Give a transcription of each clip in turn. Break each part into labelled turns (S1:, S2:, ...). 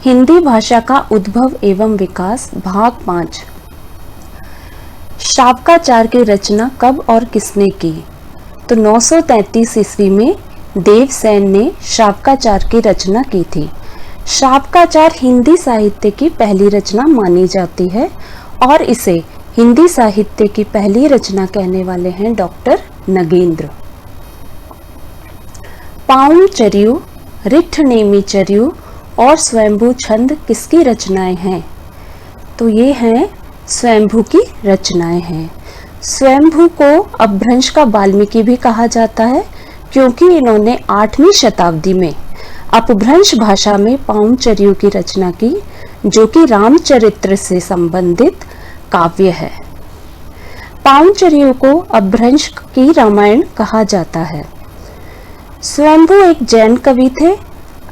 S1: हिंदी भाषा का उद्भव एवं विकास भाग 5। शावकाचार की रचना कब और किसने की? तो 933 ईस्वी में देवसेन ने शावकाचार की रचना की थी। शावकाचार हिंदी साहित्य की पहली रचना मानी जाती है और इसे हिंदी साहित्य की पहली रचना कहने वाले हैं डॉक्टर नगेंद्र। पाउंचर्यु, रिठनेमिचर्यु और स्वयंभू छंद किसकी रचनाएं हैं? तो ये हैं स्वयंभू की रचनाएं हैं। स्वयंभू को अपभ्रंश का वाल्मीकि भी कहा जाता है क्योंकि इन्होंने 8वीं शताब्दी में अपभ्रंश भाषा में पाउंचर्यु की रचना की, जो कि रामचरित्र से संबंधित काव्य है। पाउंचर्यु को अपभ्रंश की रामायण कहा जाता है। स्वयंभू एक जैन कवि थे,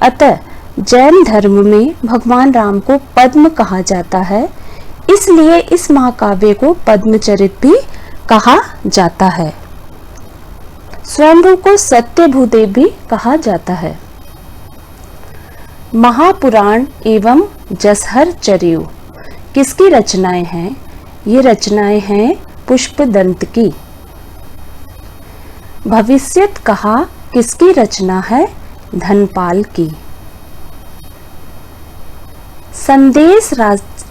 S1: अतः जैन धर्म में भगवान राम को पद्म कहा जाता है, इसलिए इस महाकाव्य को पद्मचरित भी कहा जाता है। स्वयंभू को सत्यभूदेव भी कहा जाता है। महापुराण एवं जसहरचर्यु किसकी रचनाएं हैं? ये रचनाएं हैं पुष्पदंत की। भविष्यत कहा किसकी रचना है? धनपाल की। संदेश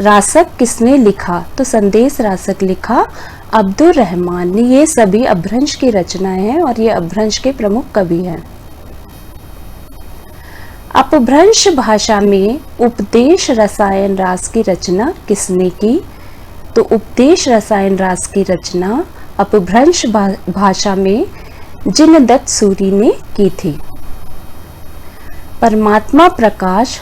S1: रासक किसने लिखा? तो संदेश रासक लिखा अब्दुल रहमान ने। ये सभी अपभ्रंश की रचनाएं हैं और ये अपभ्रंश के प्रमुख कवि हैं। अपभ्रंश भाषा में उपदेश रसायन रास की रचना किसने की? तो उपदेश रसायन रास की रचना अपभ्रंश भाषा में जिनदत्त सूरि ने की थी। परमात्मा प्रकाश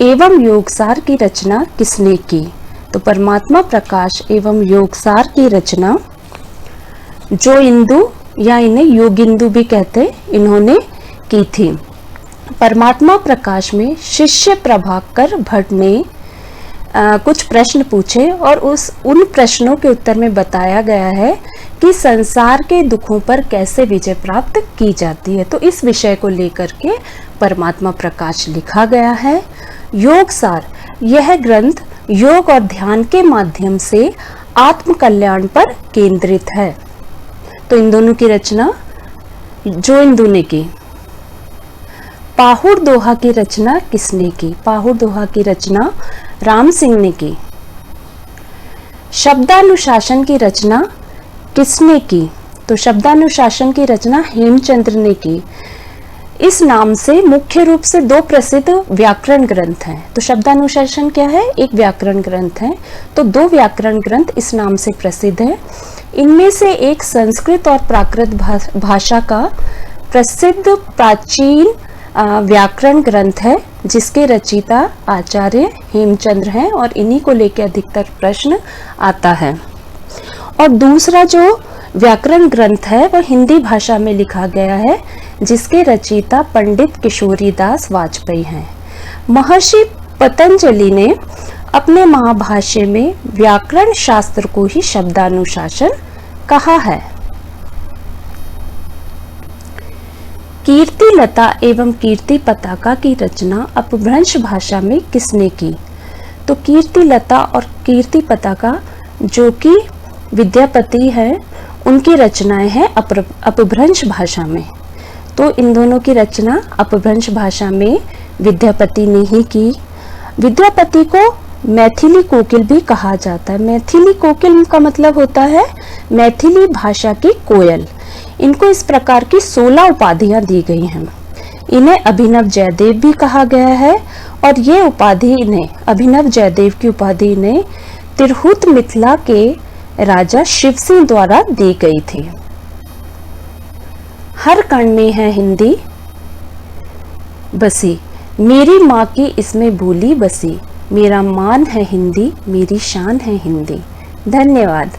S1: एवं योगसार की रचना किसने की? तो परमात्मा प्रकाश एवं योगसार की रचना जो इंदु या इन्हें योगिंदु भी कहते, इन्होंने की थी। परमात्मा प्रकाश में शिष्य प्रभाकर भट्ट ने कुछ प्रश्न पूछे और उन प्रश्नों के उत्तर में बताया गया है कि संसार के दुखों पर कैसे विजय प्राप्त की जाती है। तो इस विषय को लेकर के परमात्मा प्रकाश लिखा गया है। योगसार, यह ग्रंथ योग और ध्यान के माध्यम से आत्म कल्याण पर केंद्रित है। तो इन दोनों की रचना जो इंदु ने की। पाहुड़ दोहा की रचना किसने की? पाहुड़ दोहा की रचना राम सिंह ने की। शब्दानुशासन की रचना किसने की? तो शब्दानुशासन की रचना हेमचंद्र ने की। इस नाम से मुख्य रूप से 2 प्रसिद्ध व्याकरण ग्रंथ हैं। तो शब्दानुशासन क्या है? एक व्याकरण ग्रंथ है। तो 2 व्याकरण ग्रंथ इस नाम से प्रसिद्ध हैं। इनमें से एक संस्कृत और प्राकृत भाषा का प्रसिद्ध प्राचीन व्याकरण ग्रंथ है, जिसके रचयिता आचार्य हेमचंद्र हैं और इन्हीं को लेकर अधिकतर प्रश्न आता है। और दूसरा जो व्याकरण ग्रंथ है वह हिंदी भाषा में लिखा गया है, जिसके रचयिता पंडित किशोरीदास वाजपेयी हैं। महर्षि पतंजलि ने अपने महाभाष्य में व्याकरण शास्त्र को ही शब्दानुशासन कहा है। कीर्तिलता एवं कीर्ति पताका की रचना अपभ्रंश भाषा में किसने की? तो कीर्तिलता और कीर्ति पताका जो कि विद्यापति है, उनकी रचनाएं हैं अपभ्रंश भाषा में। तो इन दोनों की रचना अपभ्रंश भाषा में विद्यापति ने ही की। विद्यापति को मैथिली कोकिल भी कहा जाता है। मैथिली कोकिल का मतलब होता है मैथिली भाषा की कोयल। इनको इस प्रकार की 16 उपाधियां दी गई हैं। इन्हें अभिनव जयदेव भी कहा गया है और ये उपाधि इन्हें, अभिनव जयदेव की उपाधि इन्हें तिरहुत मिथिला के राजा शिव सिंह द्वारा दी गई थी। हर कण में है हिंदी बसी, मेरी माँ की इसमें बोली बसी, मेरा मान है हिंदी, मेरी शान है हिंदी। धन्यवाद।